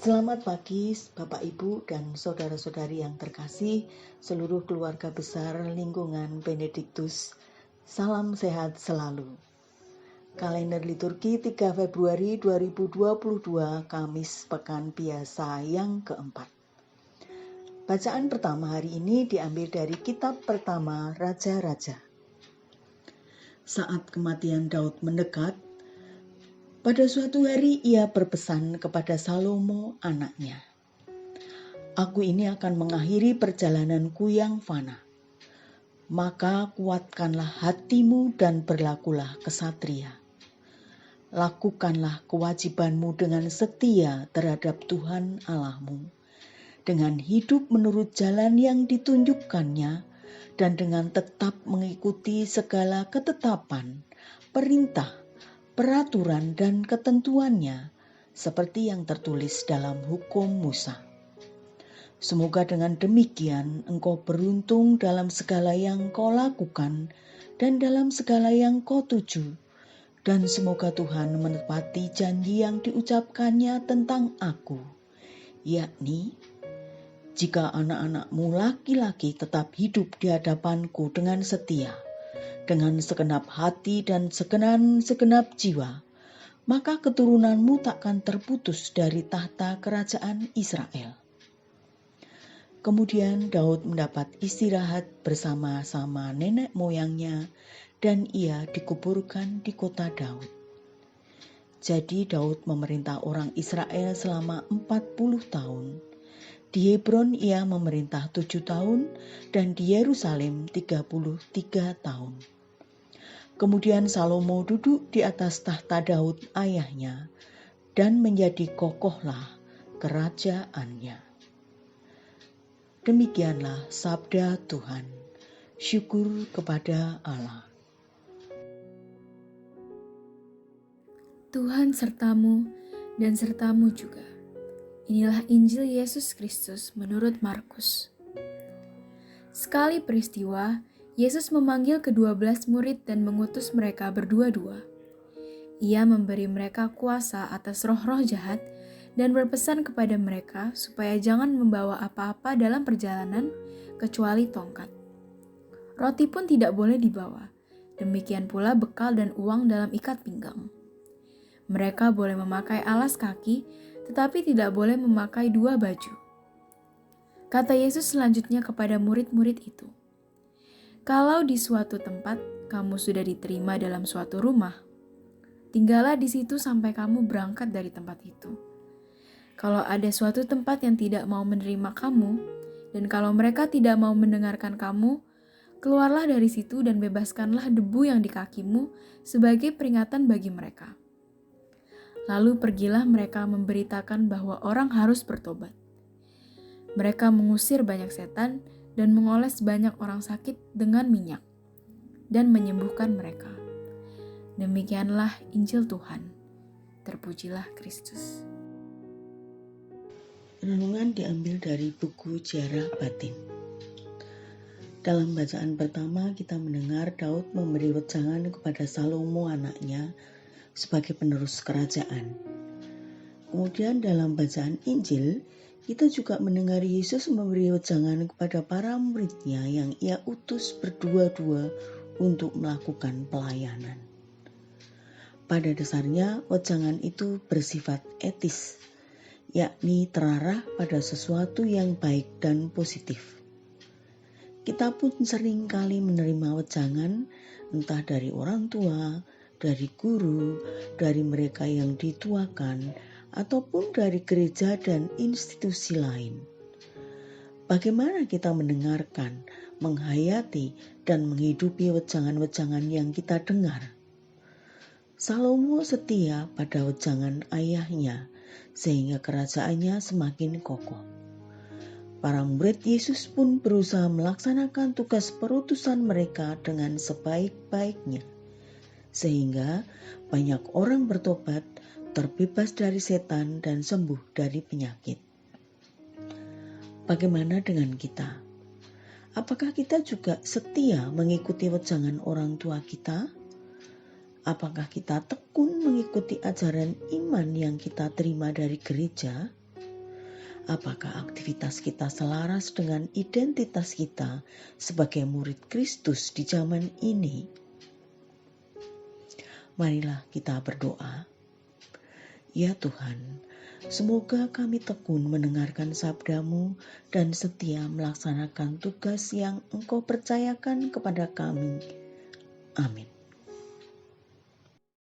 Selamat pagi Bapak Ibu dan saudara-saudari yang terkasih, seluruh keluarga besar lingkungan Benediktus. Salam sehat selalu. Kalender liturgi 3 Februari 2022, Kamis Pekan Biasa yang keempat. Bacaan pertama hari ini diambil dari kitab pertama Raja-Raja. Saat kematian Daud mendekat, pada suatu hari ia berpesan kepada Salomo anaknya, "Aku ini akan mengakhiri perjalananku yang fana. Maka kuatkanlah hatimu dan berlakulah kesatria. Lakukanlah kewajibanmu dengan setia terhadap Tuhan Allahmu, dengan hidup menurut jalan yang ditunjukkannya dan dengan tetap mengikuti segala ketetapan, perintah, peraturan dan ketentuannya seperti yang tertulis dalam hukum Musa. Semoga dengan demikian engkau beruntung dalam segala yang kau lakukan dan dalam segala yang kau tuju, dan semoga Tuhan menepati janji yang diucapkannya tentang aku, yakni, jika anak-anakmu laki-laki tetap hidup di hadapanku dengan setia, dengan segenap hati dan segenap jiwa, maka keturunanmu takkan terputus dari tahta kerajaan Israel." Kemudian Daud mendapat istirahat bersama-sama nenek moyangnya dan ia dikuburkan di kota Daud. Jadi Daud memerintah orang Israel selama 40 tahun. Di Hebron ia memerintah 7 tahun dan di Yerusalem 33 tahun. Kemudian Salomo duduk di atas tahta Daud ayahnya dan menjadi kokohlah kerajaannya. Demikianlah sabda Tuhan. Syukur kepada Allah. Tuhan sertamu dan sertamu juga. Inilah Injil Yesus Kristus menurut Markus. Sekali peristiwa, Yesus memanggil ke-12 murid dan mengutus mereka berdua-dua. Ia memberi mereka kuasa atas roh-roh jahat dan berpesan kepada mereka supaya jangan membawa apa-apa dalam perjalanan kecuali tongkat. Roti pun tidak boleh dibawa, demikian pula bekal dan uang dalam ikat pinggang. Mereka boleh memakai alas kaki, tetapi tidak boleh memakai 2 baju. Kata Yesus selanjutnya kepada murid-murid itu, "Kalau di suatu tempat kamu sudah diterima dalam suatu rumah, tinggallah di situ sampai kamu berangkat dari tempat itu. Kalau ada suatu tempat yang tidak mau menerima kamu, dan kalau mereka tidak mau mendengarkan kamu, keluarlah dari situ dan bebaskanlah debu yang di kakimu sebagai peringatan bagi mereka." Lalu pergilah mereka memberitakan bahwa orang harus bertobat. Mereka mengusir banyak setan dan mengoles banyak orang sakit dengan minyak dan menyembuhkan mereka. Demikianlah Injil Tuhan. Terpujilah Kristus. Renungan diambil dari buku Ziarah Batin. Dalam bacaan pertama kita mendengar Daud memberi wejangan kepada Salomo anaknya sebagai penerus kerajaan. Kemudian dalam bacaan Injil, kita juga mendengar Yesus memberi wejangan kepada para muridnya yang ia utus berdua-dua untuk melakukan pelayanan. Pada dasarnya, wejangan itu bersifat etis, yakni terarah pada sesuatu yang baik dan positif. Kita pun sering kali menerima wejangan, entah dari orang tua, dari guru, dari mereka yang dituakan, ataupun dari gereja dan institusi lain. Bagaimana kita mendengarkan, menghayati, dan menghidupi wejangan-wejangan yang kita dengar? Salomo setia pada wejangan ayahnya, sehingga kerajaannya semakin kokoh. Para murid Yesus pun berusaha melaksanakan tugas perutusan mereka dengan sebaik-baiknya, sehingga banyak orang bertobat, terbebas dari setan dan sembuh dari penyakit. Bagaimana dengan kita? Apakah kita juga setia mengikuti wejangan orang tua kita? Apakah kita tekun mengikuti ajaran iman yang kita terima dari gereja? Apakah aktivitas kita selaras dengan identitas kita sebagai murid Kristus di zaman ini? Marilah kita berdoa. Ya Tuhan, semoga kami tekun mendengarkan sabda-Mu dan setia melaksanakan tugas yang Engkau percayakan kepada kami. Amin.